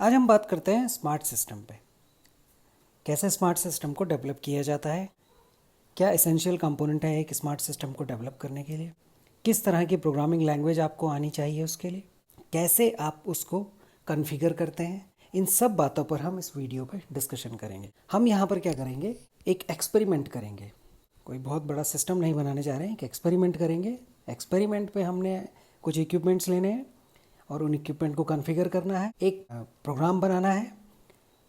आज हम बात करते हैं स्मार्ट सिस्टम पे। कैसे स्मार्ट सिस्टम को डेवलप किया जाता है, क्या एसेंशियल कंपोनेंट है एक स्मार्ट सिस्टम को डेवलप करने के लिए, किस तरह की प्रोग्रामिंग लैंग्वेज आपको आनी चाहिए उसके लिए, कैसे आप उसको कॉन्फ़िगर करते हैं। इन सब बातों पर हम इस वीडियो पे डिस्कशन करेंगे। हम यहाँ पर क्या करेंगे, एक एक्सपेरिमेंट करेंगे। कोई बहुत बड़ा सिस्टम नहीं बनाने जा रहे हैं, एक एक्सपेरिमेंट करेंगे। एक्सपेरिमेंट पे हमने कुछ इक्विपमेंट्स लेने हैं और उन इक्विपमेंट को कॉन्फ़िगर करना है, एक प्रोग्राम बनाना है,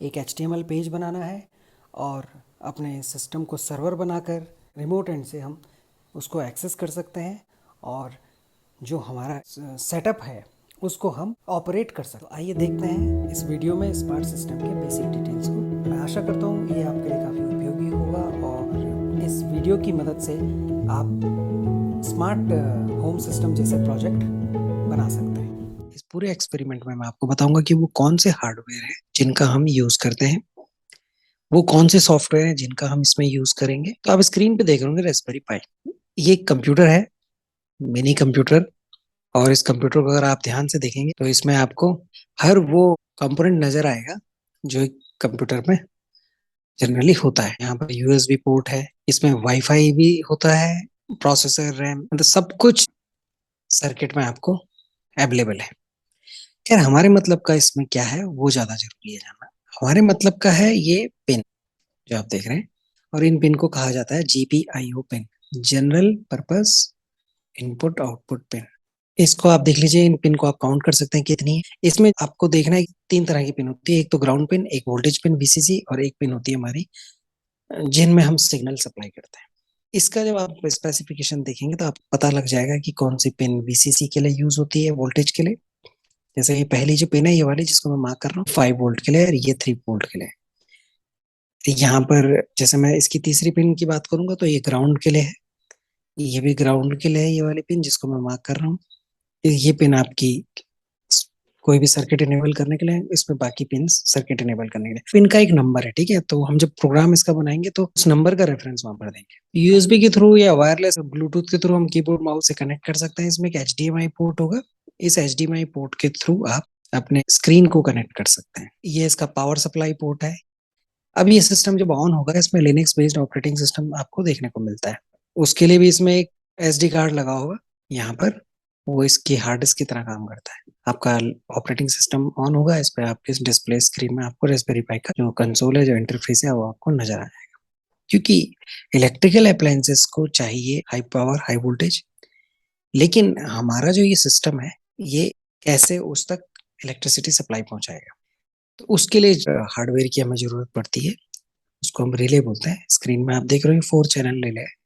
एक HTML पेज बनाना है और अपने सिस्टम को सर्वर बनाकर रिमोट एंड से हम उसको एक्सेस कर सकते हैं और जो हमारा सेटअप है उसको हम ऑपरेट कर सकते हैं। तो आइए देखते हैं इस वीडियो में स्मार्ट सिस्टम के बेसिक डिटेल्स को। मैं आशा करता हूँ ये आपके लिए काफ़ी उपयोगी होगा और इस वीडियो की मदद से आप स्मार्ट होम सिस्टम जैसे प्रोजेक्ट बना सकते हैं। इस पूरे एक्सपेरिमेंट में मैं आपको बताऊंगा कि वो कौन से हार्डवेयर है जिनका हम यूज करते हैं, वो कौन से सॉफ्टवेयर हैं जिनका हम इसमें यूज करेंगे। तो आप स्क्रीन पे देख रहे होंगे रास्पबेरी पाई। ये एक कंप्यूटर है, मिनी कंप्यूटर। और इस कंप्यूटर को अगर आप ध्यान से देखेंगे तो इसमें आपको हर वो कंपोनेंट नजर आएगा जो एक कंप्यूटर में जनरली होता है। यहाँ पर USB पोर्ट है, इसमें वाईफाई भी होता है, प्रोसेसर, रैम, मतलब सब कुछ सर्किट में आपको अवेलेबल है। यार हमारे मतलब का इसमें क्या है वो ज्यादा जरूरी है जानना। हमारे मतलब का है ये पिन जो आप देख रहे हैं, और इन पिन को कहा जाता है GPIO pin, general purpose input output pin. इसको आप देख लीजिए, इन पिन को आप काउंट कर सकते हैं कितनी है। इसमें आपको देखना है कि तीन तरह की पिन होती है, एक तो ग्राउंड पिन, एक वोल्टेज पिन VCC, और एक पिन होती है हमारी जिनमें हम सिग्नल सप्लाई करते हैं। इसका जब आप स्पेसिफिकेशन देखेंगे तो आपको पता लग जाएगा कि कौन सी पिन VCC के लिए यूज होती है, वोल्टेज के लिए। जैसे ये पहली जो पिन है, ये वाली जिसको मैं मार्क कर रहा हूँ, 5 वोल्ट के लिए, और ये 3 वोल्ट के लिए। यहाँ पर जैसे मैं इसकी तीसरी पिन की बात करूंगा तो ये ग्राउंड के लिए है, ये भी ग्राउंड के लिए है, ये वाली पिन जिसको मैं मार्क कर रहा हूँ। ये पिन आपकी कोई भी सर्किट इनेबल करने के लिए है, इसमें बाकी पिन सर्किट इनेबल करने के लिए। पिन का एक नंबर है, ठीक है। तो हम जब प्रोग्राम इसका बनाएंगे तो उस नंबर का रेफरेंस वहां पर देंगे। USB के थ्रू या वायरलेस ब्लूटूथ के थ्रू हम कीबोर्ड माउस से कनेक्ट कर सकते हैं। इसमें एक HDMI पोर्ट होगा, इस HDMI पोर्ट के थ्रू आप अपने स्क्रीन को कनेक्ट कर सकते हैं। ये इसका पावर सप्लाई पोर्ट है। अब ये सिस्टम जब ऑन होगा, इसमें लिनक्स बेस्ड ऑपरेटिंग सिस्टम आपको देखने को मिलता है। उसके लिए भी इसमें एक SD कार्ड लगा होगा यहाँ पर, वो इसकी हार्ड डिस्क की तरह काम करता है। आपका ऑपरेटिंग सिस्टम ऑन होगा, इस पे आपके डिस्प्ले स्क्रीन में आपको रास्पबेरी पाई का जो कंसोल है, जो इंटरफेस है, वो आपको नजर आ जाएगा। क्योंकि इलेक्ट्रिकल अप्लायंसेस को चाहिए हाई पावर, हाई वोल्टेज, लेकिन हमारा जो ये सिस्टम है, ये कैसे उस तक इलेक्ट्रिसिटी सप्लाई पहुंचाएगा। तो उसके लिए हार्डवेयर की हमें जरूरत पड़ती है, उसको हम रिले बोलते हैं। स्क्रीन में आप देख रहे हो 4 चैनल रिले है।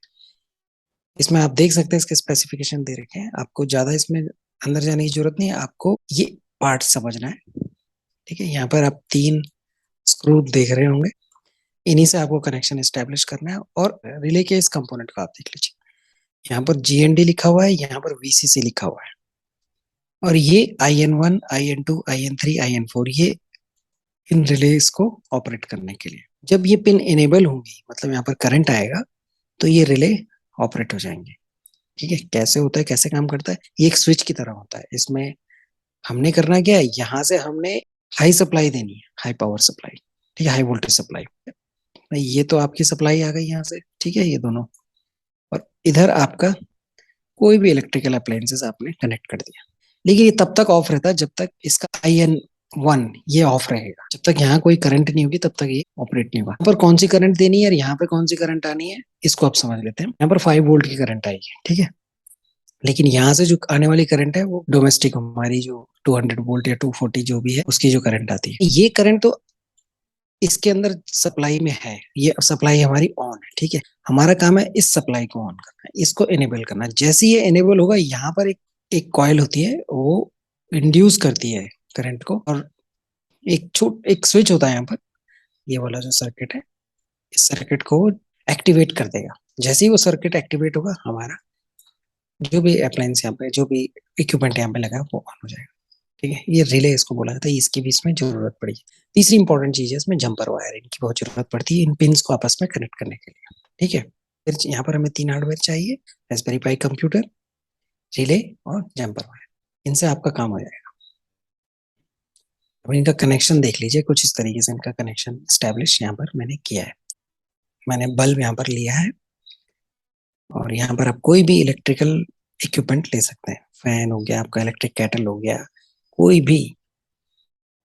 इसमें आप देख सकते हैं इसके स्पेसिफिकेशन दे रखे हैं। आपको ज्यादा इसमें अंदर जाने की जरूरत नहीं है, आपको ये पार्ट समझना है, ठीक है। यहाँ पर आप 3 स्क्रू देख रहे होंगे, इन्हीं से आपको कनेक्शन एस्टेब्लिश करना है। और रिले के इस कंपोनेंट को आप देख लीजिए, यहाँ पर GND लिखा हुआ है, यहाँ पर VCC लिखा हुआ है, और ये IN1, IN2, IN3, IN4, ये इन रिलेज को ऑपरेट करने के लिए। जब ये पिन इनेबल होंगी, मतलब यहाँ पर करंट आएगा, तो ये रिले ऑपरेट हो जाएंगे, ठीक है। कैसे होता है, कैसे काम करता है, ये एक स्विच की तरह होता है। इसमें हमने करना क्या है, यहाँ से हमने हाई सप्लाई देनी है, हाई पावर सप्लाई, ठीक है, हाई वोल्टेज सप्लाई। ये तो आपकी सप्लाई आ गई यहाँ से, ठीक है, ये दोनों। और इधर आपका कोई भी इलेक्ट्रिकल अप्लायंसेस आपने कनेक्ट कर दिया, लेकिन ये तब तक ऑफ रहता है जब तक इसका IN1 ये ऑफ रहेगा। जब तक यहाँ कोई करंट नहीं होगी तब तक ये ऑपरेट नहीं होगा। यहाँ पर कौन सी करंट देनी है और यहाँ पे कौन सी करंट आनी है, इसको आप समझ लेते हैं। यहाँ पर 5 वोल्ट की करंट आएगी, ठीक है, लेकिन यहाँ से जो आने वाली करंट है वो डोमेस्टिक, हमारी जो 200 वोल्ट या 240 जो भी है, उसकी जो करंट आती है, ये करंट तो इसके अंदर सप्लाई में है। ये सप्लाई हमारी ऑन है, ठीक है। हमारा काम है इस सप्लाई को ऑन करना है, इसको इनेबल करना है। जैसे ये इनेबल होगा, यहाँ पर एक कॉइल होती है, वो इंड्यूस करती है करंट को, और एक स्विच होता है यहाँ पर, ये वाला जो सर्किट है, इस सर्किट को एक्टिवेट कर देगा। जैसे ही वो सर्किट एक्टिवेट होगा, हमारा जो भी अप्लायंस यहाँ पे, जो भी इक्विपमेंट यहाँ पे लगा है, वो ऑन हो जाएगा, ठीक है। ये रिले इसको बोला जाता है, इसकी भी इसमें जरूरत पड़ेगी। तीसरी इंपॉर्टेंट चीज है इसमें जंपर वायर, इनकी बहुत जरूरत पड़ती है इन पिंस को आपस में कनेक्ट करने के लिए, ठीक है। फिर यहाँ पर हमें 3 हार्डवेयर चाहिए, रास्पबेरी पाई कंप्यूटर, रिले और जंपर वायर। इनसे आपका काम हो जाएगा। अब इनका कनेक्शन देख लीजिए, कुछ इस तरीके से इनका कनेक्शन स्टैब्लिश यहाँ पर मैंने किया है। मैंने बल्ब यहाँ पर लिया है और यहाँ पर आप कोई भी इलेक्ट्रिकल इक्विपमेंट ले सकते हैं। फैन हो गया आपका, इलेक्ट्रिक केटल हो गया, कोई भी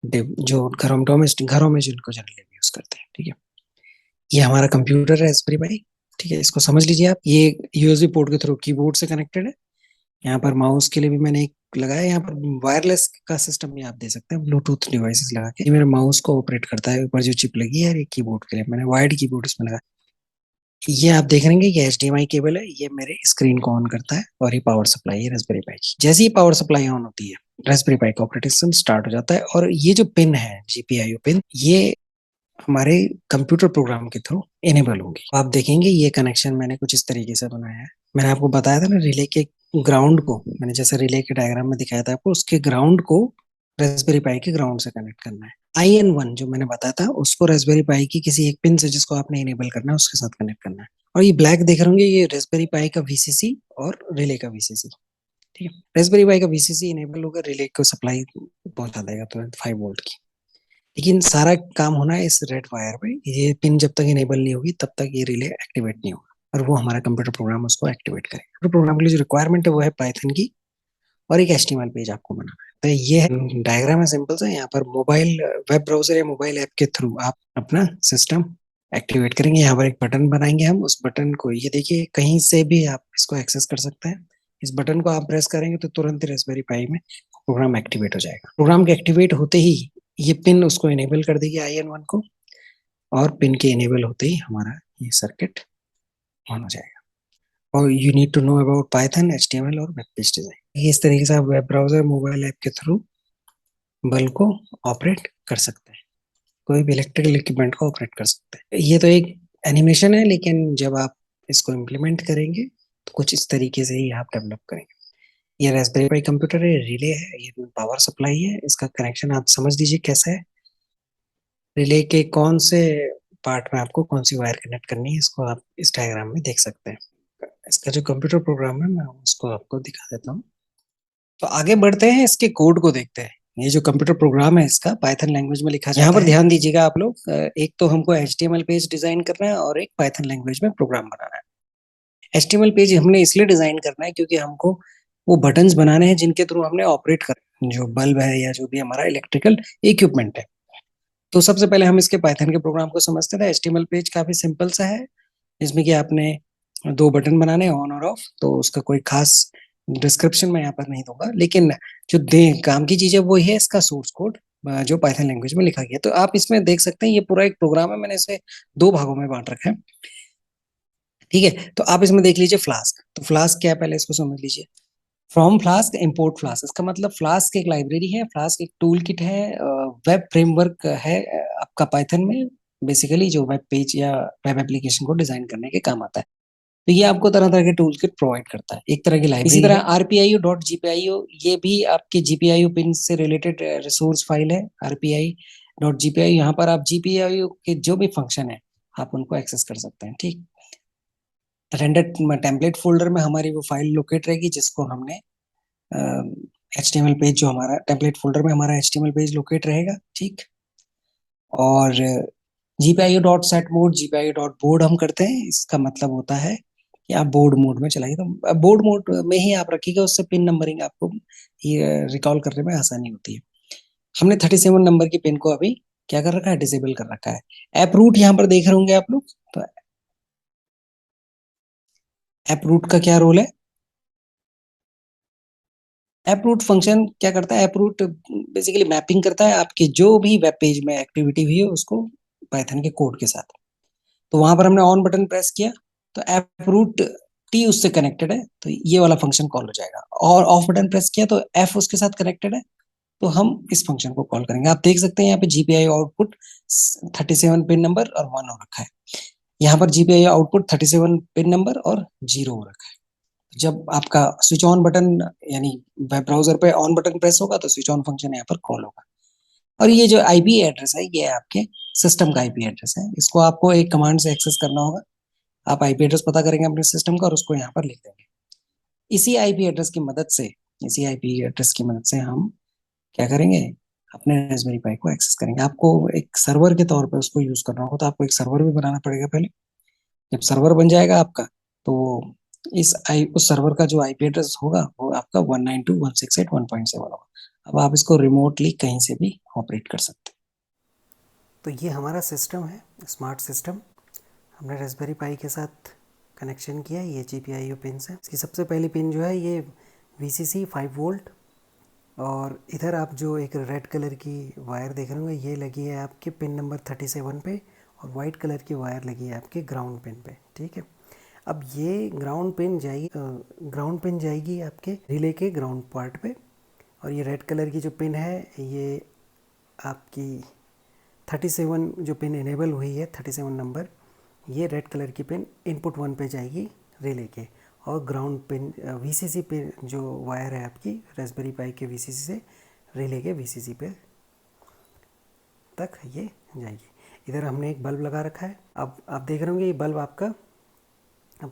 जो घरों में जिनको जनरली यूज करते हैं। ठीक है, ये हमारा कंप्यूटर है रास्पबेरी पाई। ठीक है, इसको समझ लीजिए आप। ये यूएसबी पोर्ट के थ्रू कीबोर्ड से कनेक्टेड है। यहाँ पर माउस के लिए भी मैंने एक लगाया। यहाँ पर वायरलेस का सिस्टम भी आप दे सकते हैं, ब्लूटूथ डिवाइसेस लगा के। ये मेरे माउस को ऑपरेट करता है। ऊपर जो चिप लगी है, ये कीबोर्ड के लिए मैंने वायर्ड कीबोर्ड इसमें लगा। ये आप देख रहे हैं कि ये HDMI केबल है। ये मेरे स्क्रीन को ऑन करता है और ये पावर सप्लाई है रास्पबेरी पाई की। जैसे ही पावर सप्लाई ऑन होती है, रास्पबेरी पाई का ऑपरेटिंग सिस्टम स्टार्ट हो जाता है। और ये जो पिन है, GPIO पिन, ये हमारे कंप्यूटर प्रोग्राम के थ्रू इनेबल होगी। आप देखेंगे ये कनेक्शन मैंने कुछ इस तरीके से बनाया है। मैंने आपको बताया था ना, रिले के ग्राउंड को, मैंने जैसे रिले के डायग्राम में दिखाया था आपको, उसके ग्राउंड को रास्पबेरी पाई के ग्राउंड से कनेक्ट करना है। IN1 जो मैंने बताया था, उसको रास्पबेरी पाई की किसी एक पिन से जिसको आपने इनेबल करना है उसके साथ कनेक्ट करना है। और ये ब्लैक देख रहे होंगे, ये रास्पबेरी पाई का VCC और रिले का VCC। ठीक है, रास्पबेरी पाई का VCC इनेबल होकर रिले को सप्लाई पहुंचा देगा तुरंत 5 वोल्ट की। लेकिन सारा काम होना है इस रेड वायर पे। ये पिन जब तक इनेबल नहीं होगी तब तक ये रिले एक्टिवेट नहीं होगा, और वो हमारा कंप्यूटर प्रोग्राम उसको एक्टिवेट करेगा। कंप्यूटर प्रोग्राम के लिए जो रिक्वायरमेंट है वो है पाइथन की, और एक HTML पेज आपको बनाना है। तो ये डायग्राम है, सिंपल सा। यहाँ पर मोबाइल वेब ब्राउजर या मोबाइल ऐप के थ्रू आप अपना सिस्टम एक्टिवेट करेंगे। यहाँ पर एक बटन बनाएंगे हम। उस बटन को, ये देखिए, कहीं से भी आप इसको एक्सेस कर सकते हैं। इस बटन को आप प्रेस करेंगे तो तुरंत ही रास्पबेरी पाई में प्रोग्राम एक्टिवेट हो जाएगा। प्रोग्राम के एक्टिवेट होते ही ये पिन उसको इनेबल कर देगी, IN1 को, और पिन के इनेबल होते ही हमारा ये सर्किट ऑन हो जाएगा। और you need to know about Python, HTML और वेब पेज डिजाइन। इस तरीके से आप वेब ब्राउजर, मोबाइल ऐप के थ्रू बल्ब को ऑपरेट कर सकते हैं, कोई भी इलेक्ट्रिकल इक्विपमेंट को ऑपरेट कर सकते हैं। ये तो एक एनिमेशन है, लेकिन जब आप इसको इम्प्लीमेंट करेंगे तो कुछ इस तरीके से ही आप डेवलप करेंगे। ये रास्पबेरी पाई कंप्यूटर है, रिले है, ये पावर सप्लाई है। इसका कनेक्शन आप समझ लीजिए कैसा है। रिले के कौन से पार्ट में आपको कौन सी वायर कनेक्ट करनी है, इसको आप इस डायग्राम में देख सकते हैं। इसका जो कंप्यूटर प्रोग्राम है, मैं उसको आपको दिखा देता हूँ। तो आगे बढ़ते हैं, इसके कोड को देखते हैं। ये जो कंप्यूटर प्रोग्राम है, इसका पाइथन लैंग्वेज में लिखा जाता है। यहाँ पर ध्यान दीजिएगा आप लोग। एक तो हमको HTML पेज डिजाइन करना है और एक पाइथन लैंग्वेज में प्रोग्राम बनाना है। HTML पेज हमने इसलिए डिजाइन करना है क्योंकि हमको वो बटन्स बनाने हैं जिनके थ्रू हमने ऑपरेट कर, जो बल्ब है या जो भी हमारा इलेक्ट्रिकल इक्विपमेंट है। तो सबसे पहले हम इसके पाइथन के प्रोग्राम को समझते थे। HTML पेज काफी सिंपल सा है, जिसमें कि आपने 2 बटन बनाने, ऑन और ऑफ। तो उसका कोई खास डिस्क्रिप्शन मैं यहाँ पर नहीं दूंगा, लेकिन जो दे काम की चीज है वो है इसका सोर्स कोड, जो पाइथन लैंग्वेज में लिखा गया। तो आप इसमें देख सकते हैं, ये पूरा एक प्रोग्राम है। मैंने इसे 2 भागों में बांट रखा है। ठीक है, तो आप इसमें देख लीजिए फ्लास्क। तो फ्लास्क क्या है, पहले इसको समझ लीजिए। फ्रॉम फ्लास्क इम्पोर्ट फ्लास्क, इसका मतलब फ्लास्क एक लाइब्रेरी है, फ्लास्क एक टूल किट है, वेब फ्रेमवर्क है आपका पाइथन में, बेसिकली जो वेब पेज या वेब एप्लीकेशन को डिजाइन करने के काम आता है। तो ये आपको तरह तरह के टूल किट प्रोवाइड करता है, एक तरह की लाइब्रेरी। इसी तरह RPIO.GPIO, ये भी आपके GPIO पिन से रिलेटेड रिसोर्स फाइल है। RPI.GPIO, यहाँ पर आप GPIO के जो भी फंक्शन है आप उनको एक्सेस कर सकते हैं। ठीक, रेंडर टेम्पलेट फोल्डर में हमारी वो फाइल लोकेट रहेगी जिसको हमने HTML पेज, जो हमारा टेम्पलेट फोल्डर में हमारा HTML पेज लोकेट रहेगा। ठीक, और GPIO.set मोड, GPIO.board हम करते हैं। इसका मतलब होता है कि आप बोर्ड मोड में चलाइए। तो बोर्ड मोड में ही आप रखिएगा, उससे पिन नंबरिंग आपको ये रिकॉल करने में आसानी होती है। हमने 37 नंबर की पिन को अभी क्या कर रखा है, डिसेबल कर रखा है। ऐप रूट यहाँ पर देख रहे होंगे आप लोग। तो ऐप रूट का क्या रोल है? ऐप रूट फंक्शन क्या करता है? ऐप रूट बेसिकली मैपिंग करता है आपकी जो भी वेब पेज में एक्टिविटी हुई है उसको पाइथन के कोड के साथ। तो वहां पर हमने ऑन बटन प्रेस किया तो ऐप रूट T उससे कनेक्टेड है, तो ये वाला फंक्शन कॉल हो जाएगा। और ऑफ बटन प्रेस किया तो F उसके साथ कनेक्टेड है, तो हम इस फंक्शन को कॉल करेंगे। आप देख सकते हैं यहाँ पे GPIO आउटपुट 37 पिन नंबर और 1 हो रखा है। यहाँ पर GPIO आउटपुट 37 पिन नंबर और 0 हो रखा है। जब आपका स्विच ऑन बटन, यानी वेब ब्राउजर पे ऑन बटन प्रेस होगा तो स्विच ऑन फंक्शन यहाँ पर कॉल होगा। और ये जो IP एड्रेस है, ये आपके सिस्टम का IP एड्रेस है। इसको आपको एक कमांड से एक्सेस करना होगा। आप IP एड्रेस पता करेंगे अपने सिस्टम का और उसको यहाँ पर लिख देंगे। इसी IP एड्रेस की मदद से, इसी IP एड्रेस की मदद से हम क्या करेंगे, अपने रास्पबेरी पाई को एक्सेस करेंगे। आपको एक सर्वर के तौर पे उसको यूज़ करना होगा, तो आपको एक सर्वर भी बनाना पड़ेगा पहले। जब सर्वर बन जाएगा आपका, तो उस सर्वर का जो आईपी एड्रेस होगा वो आपका 192.168.1.7 होगा। अब आप इसको रिमोटली कहीं से भी ऑपरेट कर सकते हैं। तो ये हमारा सिस्टम है, स्मार्ट सिस्टम। हमने रास्पबेरी पाई के साथ कनेक्शन किया, ये GPIO पिन से। इसकी सबसे पहली पिन जो है ये VCC 5 वोल्ट, और इधर आप जो एक रेड कलर की वायर देख रहे होंगे, ये लगी है आपके पिन नंबर 37 पे, और वाइट कलर की वायर लगी है आपके ग्राउंड पिन पे। ठीक है, अब ये ग्राउंड पिन जाएगी आपके रिले के ग्राउंड पार्ट पे, और ये रेड कलर की जो पिन है ये आपकी 37 जो पिन इनेबल हुई है, 37 नंबर, ये रेड कलर की पिन इनपुट 1 पे जाएगी रिले के, और ग्राउंड पिन VCC पे जो वायर है आपकी रास्पबेरी पाई के VCC से रिले के VCC पे तक ये जाएगी। इधर हमने एक बल्ब लगा रखा है। अब आप देख रहे होंगे ये बल्ब आपका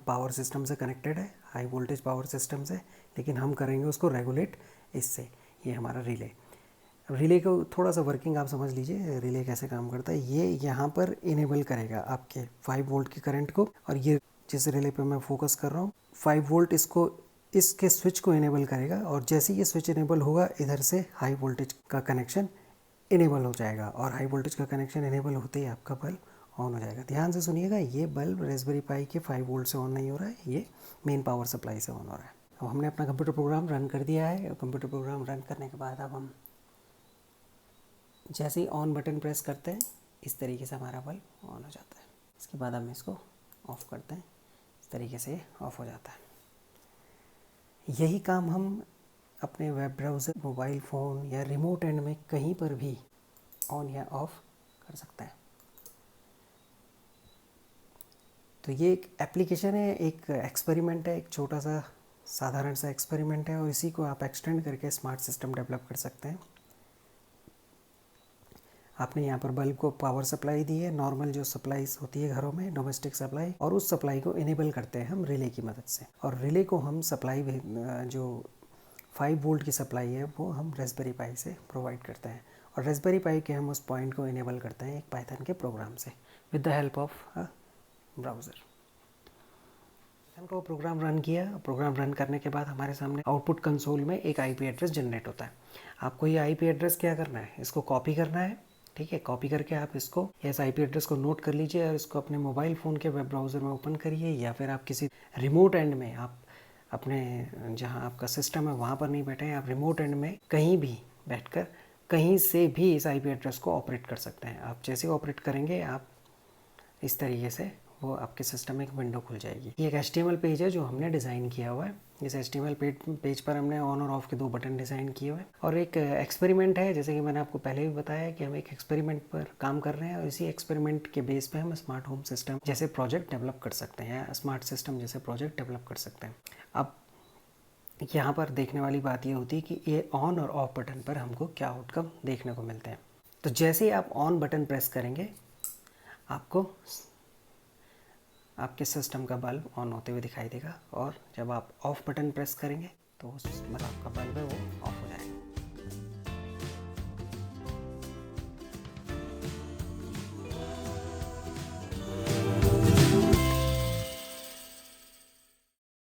पावर सिस्टम से कनेक्टेड है, हाई वोल्टेज पावर सिस्टम से, लेकिन हम करेंगे उसको रेगुलेट इससे। ये हमारा रिले को थोड़ा सा वर्किंग आप समझ लीजिए, रिले कैसे काम करता है। ये यहाँ पर इनेबल करेगा आपके 5 वोल्ट के करंट को, और ये जिस रिले पे मैं फोकस कर रहा हूँ 5 वोल्ट इसके स्विच को इनेबल करेगा, और जैसे ये स्विच इनेबल होगा इधर से हाई वोल्टेज का कनेक्शन इनेबल हो जाएगा, और हाई वोल्टेज का कनेक्शन इनेबल होते ही आपका बल्ब ऑन हो जाएगा। ध्यान से सुनिएगा, ये बल्ब रास्पबेरी पाई के 5 वोल्ट से ऑन नहीं हो रहा है, ये मेन पावर सप्लाई से ऑन हो रहा है। अब हमने अपना कंप्यूटर प्रोग्राम रन कर दिया है। कंप्यूटर प्रोग्राम रन करने के बाद अब हम जैसे ही ऑन बटन प्रेस करते हैं इस तरीके से हमारा बल्ब ऑन हो जाता है। इसके बाद हम इसको ऑफ़ करते हैं, इस तरीके से ऑफ़ हो जाता है। यही काम हम अपने वेब ब्राउज़र, मोबाइल फ़ोन या रिमोट एंड में कहीं पर भी ऑन या ऑफ़ कर सकते हैं। तो ये एक एप्लीकेशन है, एक एक्सपेरिमेंट है, एक छोटा सा साधारण सा एक्सपेरिमेंट है, और इसी को आप एक्सटेंड करके स्मार्ट सिस्टम डेवलप कर सकते हैं। आपने यहाँ पर बल्ब को पावर सप्लाई दी है, नॉर्मल जो सप्लाईज होती है घरों में, डोमेस्टिक सप्लाई, और उस सप्लाई को इनेबल करते हैं हम रिले की मदद से, और रिले को हम सप्लाई जो 5 वोल्ट की सप्लाई है वो हम रास्पबेरी पाई से प्रोवाइड करते हैं, और रास्पबेरी पाई के हम उस पॉइंट को इनेबल करते हैं एक पाइथन के प्रोग्राम से with the help of browser. को प्रोग्राम रन किया। प्रोग्राम रन करने के बाद हमारे सामने आउटपुट कंसोल में एक आईपी एड्रेस जनरेट होता है। आपको ये आईपी एड्रेस क्या करना है, इसको कॉपी करना है। ठीक है, कॉपी करके आप इसको इस आईपी एड्रेस को नोट कर लीजिए, और इसको अपने मोबाइल फ़ोन के वेब ब्राउज़र में ओपन करिए, या फिर आप किसी रिमोट एंड में, आप अपने जहाँ आपका सिस्टम है वहाँ पर नहीं बैठे हैं, आप रिमोट एंड में कहीं भी बैठकर कहीं से भी इस आईपी एड्रेस को ऑपरेट कर सकते हैं। आप जैसे ऑपरेट करेंगे आप इस तरीके से वो आपके सिस्टम में एक विंडो खुल जाएगी। ये एक HTML पेज है जो हमने डिज़ाइन किया हुआ है। इस HTML पेज पर हमने ऑन और ऑफ के 2 बटन डिज़ाइन किए हुए हैं, और एक एक्सपेरिमेंट है, जैसे कि मैंने आपको पहले भी बताया कि हम एक एक्सपेरिमेंट पर काम कर रहे हैं, और इसी एक्सपेरिमेंट के बेस पे हम स्मार्ट होम सिस्टम जैसे प्रोजेक्ट डेवलप कर सकते हैं, या स्मार्ट सिस्टम जैसे प्रोजेक्ट डेवलप कर सकते हैं। अब यहाँ पर देखने वाली बात ये होती है कि ये ऑन और ऑफ बटन पर हमको क्या आउटकम देखने को मिलते हैं। तो जैसे ही आप ऑन बटन प्रेस करेंगे आपको आपके सिस्टम का बल्ब ऑन होते हुए दिखाई देगा, और जब आप ऑफ बटन प्रेस करेंगे तो उस मतलब आपका बल्ब है वो ऑफ